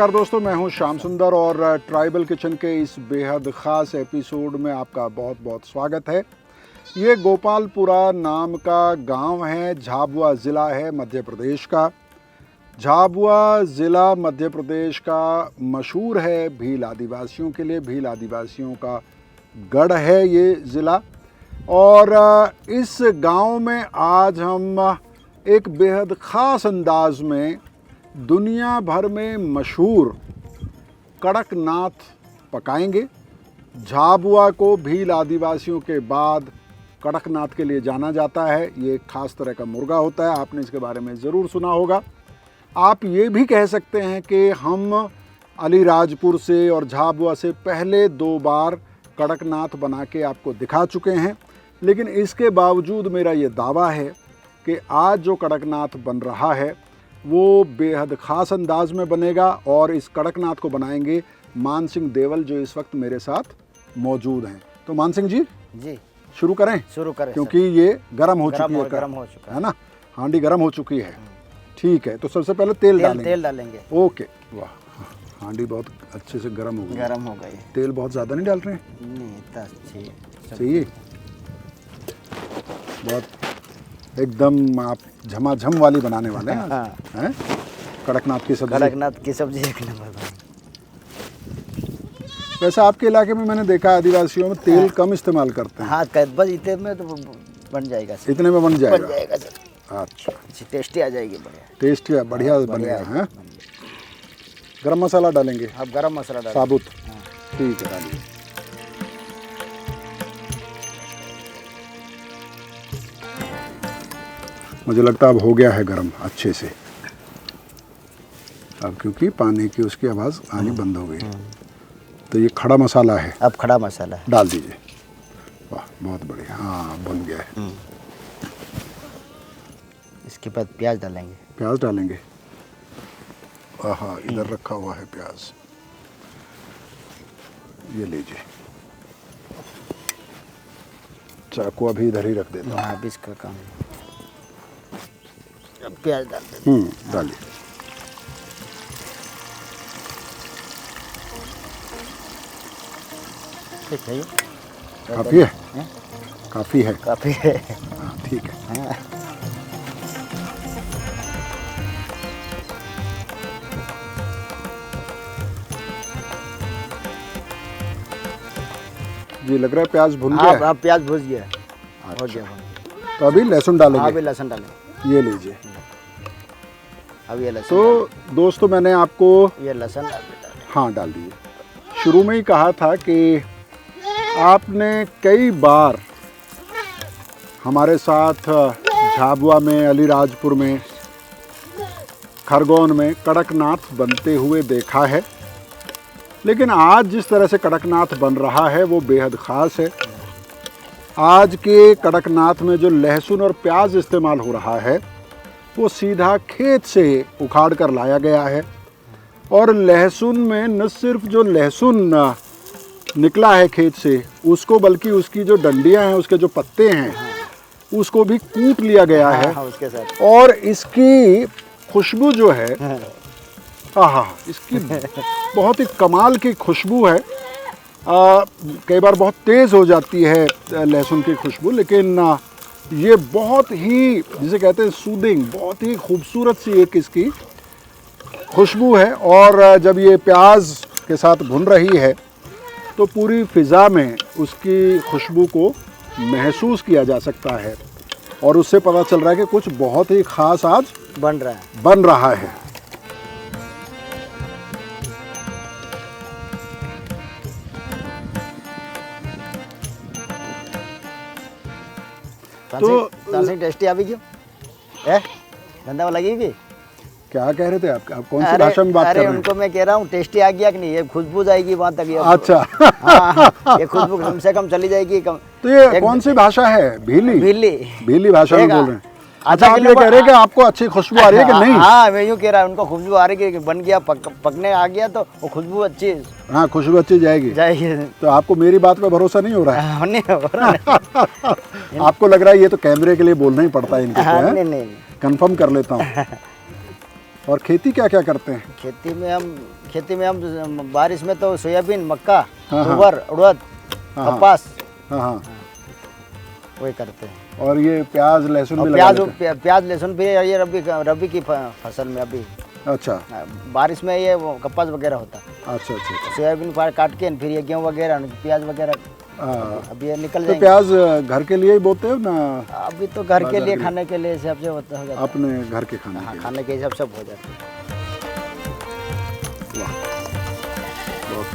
नमस्कार दोस्तों, मैं हूं श्याम सुंदर और ट्राइबल किचन के इस बेहद ख़ास एपिसोड में आपका बहुत बहुत स्वागत है। ये गोपालपुरा नाम का गांव है, झाबुआ ज़िला है मध्य प्रदेश का। झाबुआ ज़िला मध्य प्रदेश का मशहूर है भील आदिवासियों के लिए। भील आदिवासियों का गढ़ है ये ज़िला। और इस गांव में आज हम एक बेहद ख़ास अंदाज में दुनिया भर में मशहूर कड़कनाथ पकाएंगे। झाबुआ को भील आदिवासियों के बाद कड़कनाथ के लिए जाना जाता है। ये एक ख़ास तरह का मुर्गा होता है, आपने इसके बारे में ज़रूर सुना होगा। आप ये भी कह सकते हैं कि हम अलीराजपुर से और झाबुआ से पहले 2 बार कड़कनाथ बना के आपको दिखा चुके हैं, लेकिन इसके बावजूद मेरा ये दावा है कि आज जो कड़कनाथ बन रहा है वो बेहद ख़ास अंदाज में बनेगा। और इस कड़कनाथ को बनाएंगे मान सिंह देवल, जो इस वक्त मेरे साथ मौजूद हैं। तो मान सिंह जी शुरू करें? शुरू करें, क्योंकि ये गर्म हो चुकी है, गर्म हो चुका है ना, हांडी गर्म हो चुकी है। ठीक है, तो सबसे पहले तेल डालेंगे। ओके, वाह, हांडी बहुत अच्छे से गर्म हो गई। तेल बहुत ज़्यादा नहीं डाल रहे हैं? नहीं, इतना चाहिए। बहुत एकदम आप झमाझम वाली बनाने वाले हैं। हाँ। हैं? कड़कनाथ की सब्जी। एक नंबर। वैसे आपके इलाके में मैंने देखा आदिवासियों में तेल कम इस्तेमाल करते हैं। हाँ, बस इतने में तो बन जाएगा। इतने में बन जाएगा? अच्छा, टेस्टी आ जाएगी। टेस्टी बढ़िया बनेगा। हैं? गरम मसाला डालेंगे? अब गरम मसाला डालेंगे साबुत। हाँ। ठीक है, डालिए। मुझे लगता है अब हो गया है गरम अच्छे से। अब क्योंकि पानी की उसकी आवाज़ आनी बंद हो गई। तो ये खड़ा मसाला है। अब खड़ा मसाला डाल दीजिए। वाह, बहुत बढ़िया। हाँ, बन गया है। इसके बाद प्याज डालेंगे। प्याज डालेंगे? हाँ, इधर रखा हुआ है प्याज, ये लीजिए। चाकू अभी इधर ही रख देता हूँ। हाँ, इसका काम। अब प्याज डाल देते। डालिए। ठीक है, काफ़ी है? काफ़ी है? काफ़ी है। हाँ, ठीक है। हाँ। जी, लग रहा है प्याज भुन गया है। अब प्याज भुन गया। अच्छा। हो गया। तो अभी लहसुन डालेंगे? अभी लहसुन डालेंगे। ये लीजिए। अब ये लहसुन। तो दोस्तों, मैंने आपको ये लहसुन हाँ डाल दीजिए। शुरू में ही कहा था कि आपने कई बार हमारे साथ झाबुआ में, अलीराजपुर में, खरगोन में कड़कनाथ बनते हुए देखा है, लेकिन आज जिस तरह से कड़कनाथ बन रहा है वो बेहद ख़ास है। आज के कड़कनाथ में जो लहसुन और प्याज इस्तेमाल हो रहा है वो सीधा खेत से उखाड़ कर लाया गया है। और लहसुन में न सिर्फ जो लहसुन निकला है खेत से उसको, बल्कि उसकी जो डंडियां हैं, उसके जो पत्ते हैं, उसको भी कूट लिया गया है। हाँ, उसके साथ। और इसकी खुशबू जो है, आहा, इसकी बहुत ही कमाल की खुशबू है। कई बार बहुत तेज़ हो जाती है लहसुन की खुशबू, लेकिन ये बहुत ही, जिसे कहते हैं सूदिंग, बहुत ही खूबसूरत सी एक इसकी खुशबू है। और जब ये प्याज के साथ भुन रही है तो पूरी फ़िज़ा में उसकी खुशबू को महसूस किया जा सकता है और उससे पता चल रहा है कि कुछ बहुत ही ख़ास आज बन रहा है। तो टेस्टी आ भी क्यों धंधा लगेगी? क्या कह रहे थे आप कौन सी भाषा में बात कर रहे हैं? उनको मैं कह रहा हूँ टेस्टी आ गया कि नहीं, ये खुशबू जाएगी वहाँ तक। अच्छा। हाँ, ये खुशबू कम से कम चली जाएगी। तो ये कौन सी भाषा है? भीली भाषा में बोल रहे हैं? अच्छा, आप ये कह रहे हैं कि आपको अच्छी खुशबू आ रही है कि नहीं? हाँ, मैं यूँ कह रहा हूँ, उनको खुशबू आ रही है कि बन गया, पकने आ गया तो वो खुशबू अच्छी। हाँ, खुशबू अच्छी जाएगी। तो आपको मेरी बात पे भरोसा नहीं हो रहा है? नहीं हो रहा है। आपको लग रहा है ये तो कैमरे के लिए बोलना ही पड़ता है इनको? नहीं, कंफर्म कर लेता हूँ। और खेती क्या क्या करते हैं? खेती में हम बारिश में तो सोयाबीन, मक्का, हाँ, हाँ। तुअर, उड़द, हाँ, कपास हाँ हाँ। वही करते हैं। और ये प्याज लहसुन भी और लगा लेते हैं? प्याज लहसुन भी ये रबी की फसल में अभी अच्छा बारिश में ये वो कपास वगैरह होता है। अच्छा अच्छा अच्छा। सोयाबीन काट के फिर ये गेहूँ वगैरह, प्याज वगैरह हाँ। अभी ये निकल तो जाएंगे। प्याज घर के लिए ही बोते हो ना? अभी तो घर के बाजार लिए, के लिए? खाने के लिए हिसाब से हो जाता है। अपने घर के खाने हाँ, के लिए? खाने के हिसाब से हो जाता है। वाह, बहुत।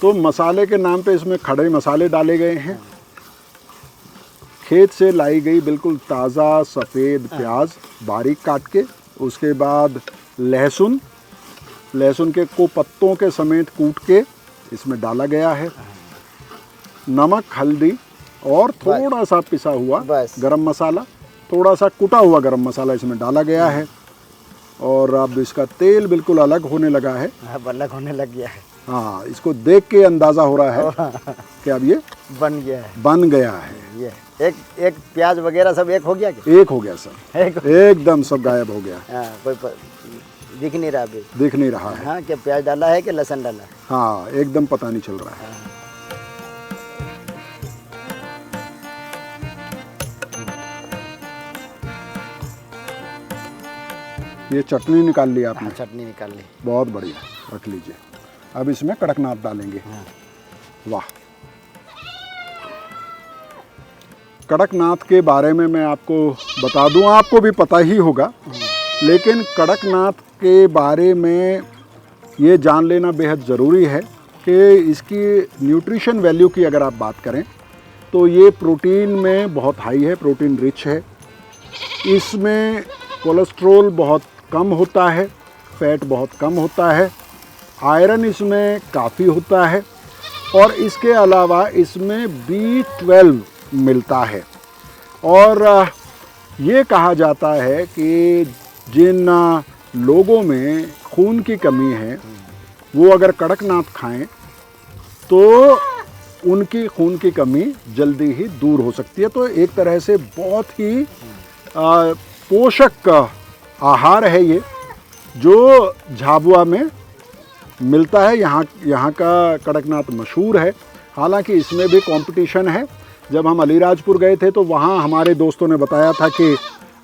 तो मसाले के नाम पे इसमें खड़े मसाले डाले गए हैं। खेत से लाई गई बिल्कुल ताज़ा सफ़ेद प्याज बारीक काट के, उसके बाद लहसुन के को पत्तों के समेत कूट के इसमें डाला गया है। नमक, हल्दी और थोड़ा सा पिसा हुआ बस। गरम मसाला, थोड़ा सा कुटा हुआ गरम मसाला इसमें डाला गया है। और अब इसका तेल बिल्कुल अलग होने लगा है। अलग होने लग गया है। हाँ, इसको देख के अंदाज़ा हो रहा है कि अब ये बन गया है। बन गया है। ये एक प्याज वगैरह सब एक हो गया क्या? एक हो गया सर, एकदम सब गायब हो गया। हाँ, कोई दिख नहीं रहा अभी। दिख नहीं रहा है। हाँ, क्या प्याज डाला है कि लहसुन डाला है? हाँ, एकदम पता नहीं चल रहा है। ये चटनी निकाल ली आपने? हाँ, चटनी निकाल ली। बहुत बढ़िया, रख लीजिए। अब इसमें कड़कनाथ डालेंगे। हाँ। वाह। कड़कनाथ के बारे में मैं आपको बता दूं, आपको भी पता ही होगा, लेकिन कड़कनाथ के बारे में ये जान लेना बेहद ज़रूरी है कि इसकी न्यूट्रिशन वैल्यू की अगर आप बात करें तो ये प्रोटीन में बहुत हाई है, प्रोटीन रिच है। इसमें कोलेस्ट्रॉल बहुत कम होता है, फैट बहुत कम होता है, आयरन इसमें काफ़ी होता है और इसके अलावा इसमें B12 मिलता है। और ये कहा जाता है कि जिन लोगों में खून की कमी है वो अगर कड़कनाथ खाएं तो उनकी खून की कमी जल्दी ही दूर हो सकती है। तो एक तरह से बहुत ही पोषक आहार है ये, जो झाबुआ में मिलता है। यहाँ का कड़कनाथ मशहूर है। हालांकि इसमें भी कंपटीशन है। जब हम अलीराजपुर गए थे तो वहाँ हमारे दोस्तों ने बताया था कि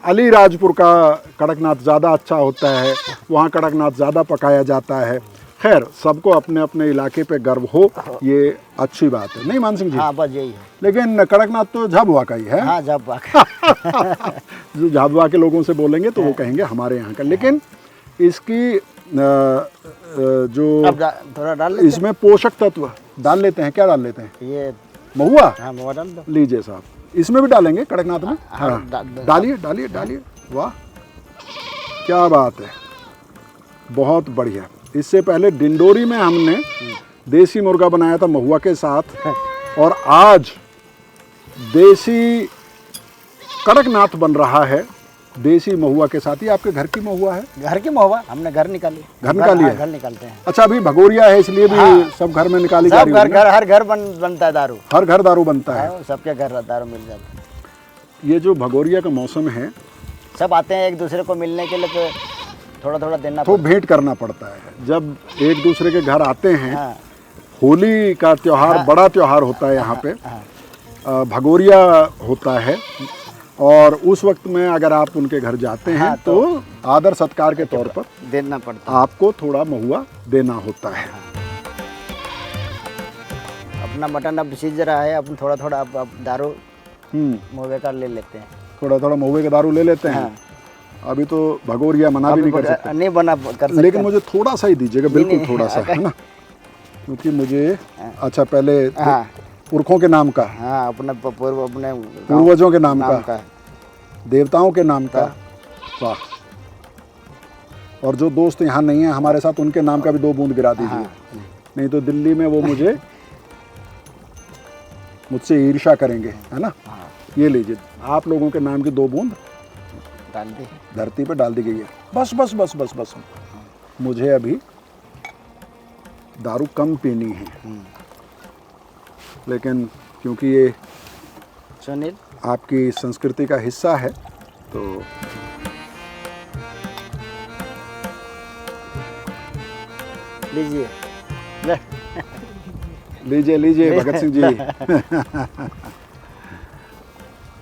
अलीराजपुर का कड़कनाथ ज़्यादा अच्छा होता है, वहाँ कड़कनाथ ज़्यादा पकाया जाता है। खैर, सबको अपने अपने इलाके पे गर्व हो, ये अच्छी बात है, नहीं मान सिंह जी? हाँ, बस यही है। लेकिन कड़कनाथ तो झाबुआ का ही है। हाँ, झाबुआ का। जो झाबुआ के लोगों से बोलेंगे तो वो कहेंगे हमारे यहाँ का। लेकिन इसकी जो अब थोड़ा डाल लेते इसमें पोषक तत्व डाल लेते हैं। क्या डाल लेते हैं? हैं। ये महुआ? हाँ, महुआ डाल दो। लीजिए साहब, इसमें भी डालेंगे कड़कनाथ में? हाँ, हाँ, डालिए डालिए डालिए। वाह, क्या बात है, बहुत बढ़िया। इससे पहले डिंडोरी में हमने देसी मुर्गा बनाया था महुआ के साथ, और आज देसी कड़कनाथ बन रहा है देसी महुआ के साथ। ही आपके घर की महुआ है? घर की महुआ हमने घर निकाली। घर निकाली है? घर निकालते हैं। अच्छा, अभी भगोरिया है इसलिए भी हाँ, सब घर में निकाली जा सब रही है। हर घर बनता है दारू। हर घर दारू बनता है। हाँ, सबके घर दारू मिल जाता है। ये जो भगोरिया का मौसम है, सब आते हैं एक दूसरे को मिलने के लिए, तो थोड़ा थोड़ा देना तो भेंट करना पड़ता है। जब एक दूसरे के घर आते हैं, हाँ, होली का त्योहार बड़ा त्योहार होता है यहाँ पे, भगोरिया होता है, और उस वक्त में अगर आप उनके घर जाते हैं हाँ, तो आदर सत्कार के तौर पर देना पड़ता है। आपको थोड़ा महुआ देना होता है। अपना मटन अब सीज रहा है, अपन थोड़ा थोड़ा अब दारू महुए का ले लेते हैं। थोड़ा थोड़ा महुए का दारू ले लेते हैं। अभी तो भगोरिया मना भी नहीं कर सकते, नहीं बना कर सकते, लेकिन मुझे थोड़ा सा ही दीजिएगा, बिल्कुल थोड़ा सा, है ना, क्योंकि मुझे अच्छा पहले पुरखों के नाम का, हाँ, अपने पूर्वजों के नाम का, देवताओं के नाम का। वाह। और जो दोस्त यहाँ नहीं है हमारे साथ, उनके नाम का भी 2 बूंद गिरा दीजिए। नहीं तो दिल्ली में वो मुझसे ईर्ष्या करेंगे, है ना। ये लीजिए, आप लोगों के नाम की 2 बूंद डाल दी, धरती पे डाल दी गई है। बस बस बस बस बस। मुझे अभी दारू कम पीनी है, लेकिन क्योंकि ये सुनील आपकी संस्कृति का हिस्सा है तो लीजिए ले। लीजिए लीजिए भगत सिंह जी।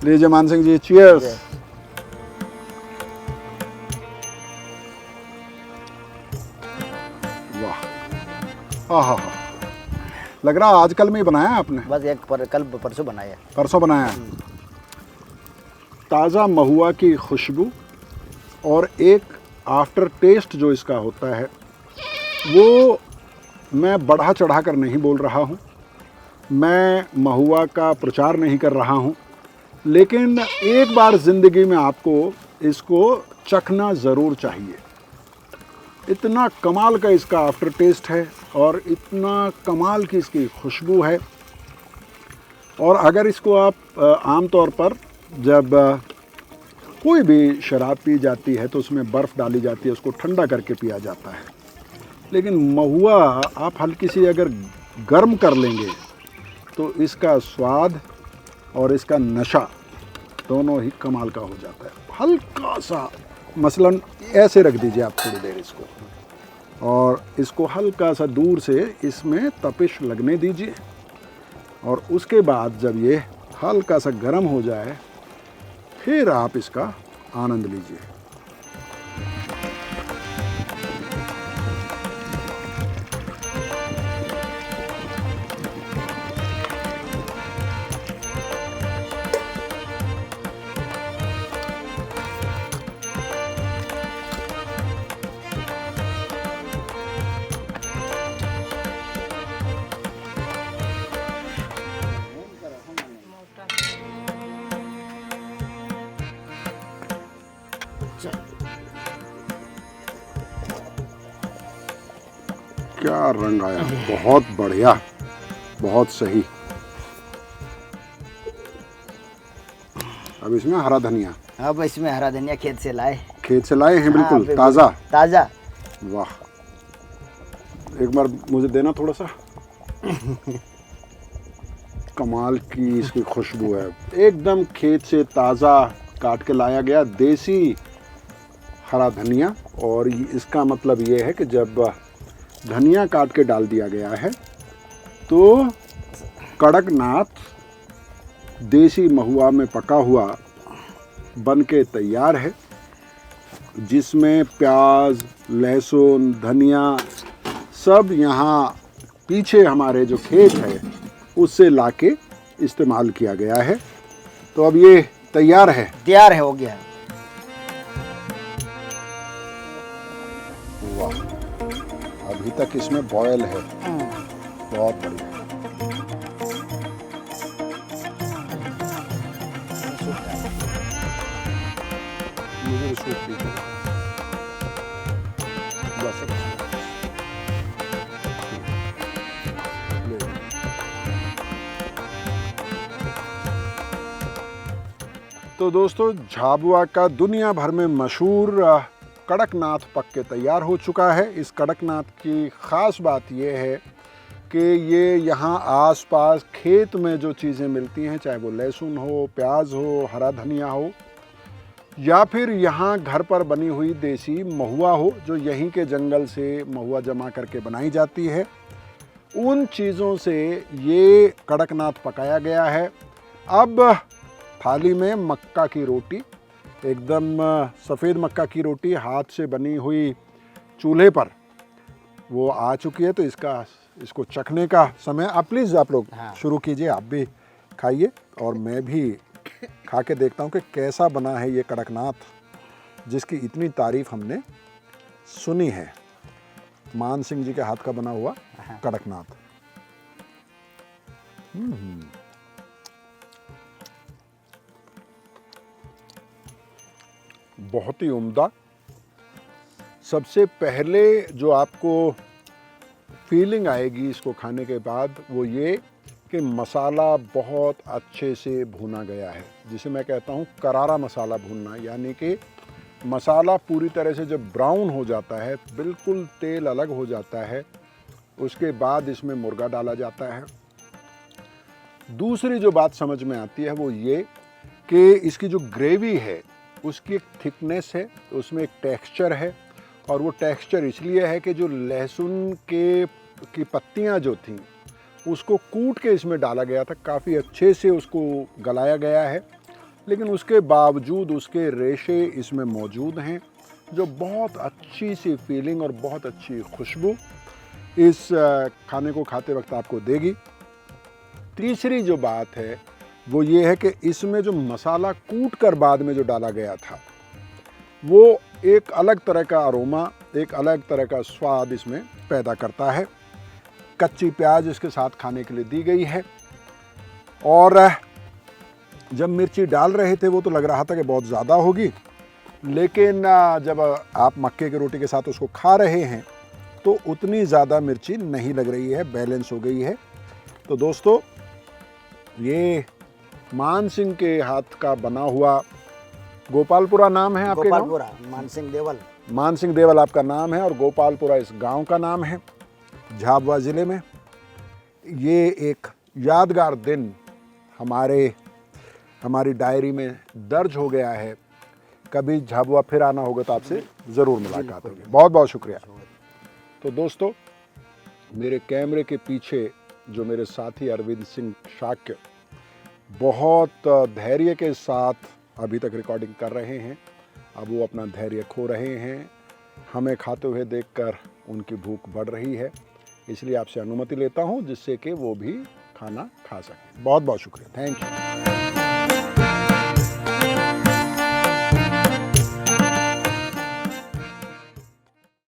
लीजिए मान सिंह जी, चीयर्स। वाह, आहा, लग रहा आजकल में ही बनाया आपने? बस कल परसों बनाया। परसों बनाया। ताज़ा महुआ की खुशबू और एक आफ्टर टेस्ट जो इसका होता है, वो मैं बढ़ा चढ़ा कर नहीं बोल रहा हूँ, मैं महुआ का प्रचार नहीं कर रहा हूँ, लेकिन एक बार ज़िंदगी में आपको इसको चखना ज़रूर चाहिए। इतना कमाल का इसका आफ्टर टेस्ट है और इतना कमाल की इसकी खुशबू है। और अगर इसको आप आम तौर पर जब कोई भी शराब पी जाती है तो उसमें बर्फ़ डाली जाती है, उसको ठंडा करके पिया जाता है, लेकिन महुआ आप हल्की सी अगर गर्म कर लेंगे तो इसका स्वाद और इसका नशा दोनों ही कमाल का हो जाता है। हल्का सा मसलन ऐसे रख दीजिए आप थोड़ी देर इसको, और इसको हल्का सा दूर से इसमें तपिश लगने दीजिए, और उसके बाद जब ये हल्का सा गर्म हो जाए फिर आप इसका आनंद लीजिए। क्या रंग आया, बहुत बढ़िया, बहुत सही। अब इसमें हरा धनिया, अब इसमें हरा धनिया खेत से लाए। खेत से लाए हैं, बिल्कुल हाँ, ताज़ा ताज़ा। वाह, एक बार मुझे देना थोड़ा सा। कमाल की इसकी खुशबू है, एकदम खेत से ताज़ा काट के लाया गया देसी हरा धनिया। और इसका मतलब ये है कि जब धनिया काट के डाल दिया गया है तो कड़कनाथ देसी महुआ में पका हुआ बन के तैयार है, जिसमें प्याज, लहसुन, धनिया सब यहाँ पीछे हमारे जो खेत है उससे लाके इस्तेमाल किया गया है। तो अब ये तैयार है, हो गया। वाह, अभी तक इसमें बॉयल है, बहुत बढ़िया। मुझे भी सूप दीजिए। बस ले। तो दोस्तों, झाबुआ का दुनिया भर में मशहूर कड़कनाथ पक के तैयार हो चुका है। इस कड़कनाथ की ख़ास बात यह है कि ये यहाँ आसपास खेत में जो चीज़ें मिलती हैं, चाहे वो लहसुन हो, प्याज हो, हरा धनिया हो, या फिर यहाँ घर पर बनी हुई देसी महुआ हो जो यहीं के जंगल से महुआ जमा करके बनाई जाती है, उन चीज़ों से ये कड़कनाथ पकाया गया है। अब थाली में मक्का की रोटी, एकदम सफ़ेद मक्का की रोटी हाथ से बनी हुई चूल्हे पर वो आ चुकी है। तो इसको चखने का समय, आप प्लीज़ आप लोग शुरू कीजिए, आप भी खाइए और मैं भी खा के देखता हूँ कि कैसा बना है ये कड़कनाथ, जिसकी इतनी तारीफ हमने सुनी है। मान सिंह जी के हाथ का बना हुआ कड़कनाथ। बहुत ही उम्दा। सबसे पहले जो आपको फीलिंग आएगी इसको खाने के बाद वो ये कि मसाला बहुत अच्छे से भुना गया है, जिसे मैं कहता हूँ करारा मसाला भूनना, यानी कि मसाला पूरी तरह से जब ब्राउन हो जाता है, बिल्कुल तेल अलग हो जाता है, उसके बाद इसमें मुर्गा डाला जाता है। दूसरी जो बात समझ में आती है वो ये कि इसकी जो ग्रेवी है उसकी एक थिकनेस है, उसमें एक टेक्सचर है, और वो टेक्सचर इसलिए है कि जो लहसुन की पत्तियां जो थीं उसको कूट के इसमें डाला गया था, काफ़ी अच्छे से उसको गलाया गया है, लेकिन उसके बावजूद उसके रेशे इसमें मौजूद हैं जो बहुत अच्छी सी फीलिंग और बहुत अच्छी खुशबू इस खाने को खाते वक्त आपको देगी। तीसरी जो बात है वो ये है कि इसमें जो मसाला कूट कर बाद में जो डाला गया था वो एक अलग तरह का अरोमा, एक अलग तरह का स्वाद इसमें पैदा करता है। कच्ची प्याज इसके साथ खाने के लिए दी गई है, और जब मिर्ची डाल रहे थे वो तो लग रहा था कि बहुत ज़्यादा होगी, लेकिन जब आप मक्के की रोटी के साथ उसको खा रहे हैं तो उतनी ज़्यादा मिर्ची नहीं लग रही है, बैलेंस हो गई है। तो दोस्तों, ये मान सिंह के हाथ का बना हुआ, गोपालपुरा नाम है आपके गांव? गोपालपुरा, मानसिंह देवल। मान सिंह देवल आपका नाम है और गोपालपुरा इस गांव का नाम है, झाबुआ ज़िले में। ये एक यादगार दिन हमारी डायरी में दर्ज हो गया है। कभी झाबुआ फिर आना होगा तो आपसे ज़रूर मुलाकात होगी। बहुत बहुत शुक्रिया। तो दोस्तों, मेरे कैमरे के पीछे जो मेरे साथी अरविंद सिंह शाक्य बहुत धैर्य के साथ अभी तक रिकॉर्डिंग कर रहे हैं, अब वो अपना धैर्य खो रहे हैं। हमें खाते हुए देखकर उनकी भूख बढ़ रही है, इसलिए आपसे अनुमति लेता हूं जिससे कि वो भी खाना खा सकें। बहुत बहुत शुक्रिया। Thank you.